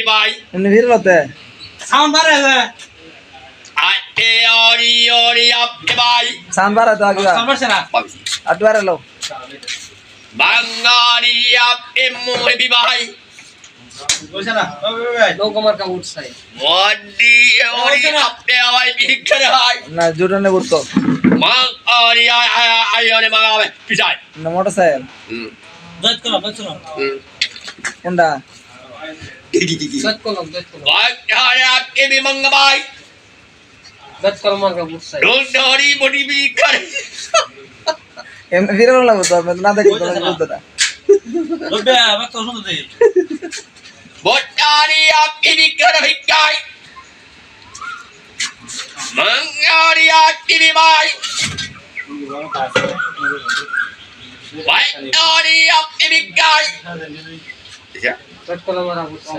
ভাই এমনি ভিড় হতে সাউন্ড বাড়ে যায় আটে অরি অরি আপনি ভাই সাউন্ড বাড়া তো আগে সাউন্ড বাড়ছে না আট বাড়া লো বাঙালি আপনি মুরবি ভাই বলছে না নৌকামার কা উঠছাই বডি অরি আপনি ভাই ভিক্ষরে ভাই না জোরনে ঘুরতো মাং অরি আই অরি মাগাবে পিছায় না মোটরসাইকেল দত করো কোনটা দত কলম বাঙালি আপনি বিমঙ্গ ভাই দত কলমার কা উঠছাই ডোন্ডরি বডি ভিক্ষরে এমনি ভিড় লাগতো তো আমি না দেখি তো বলতো না রবে আবার তো শুনতে দেই বডি আপনি ভিক্ষরে ভিক্ষায় বাঙালি আপনি ভাই বাঙালি আপনি ভিক্ষায় দত কলমার কা উঠছাই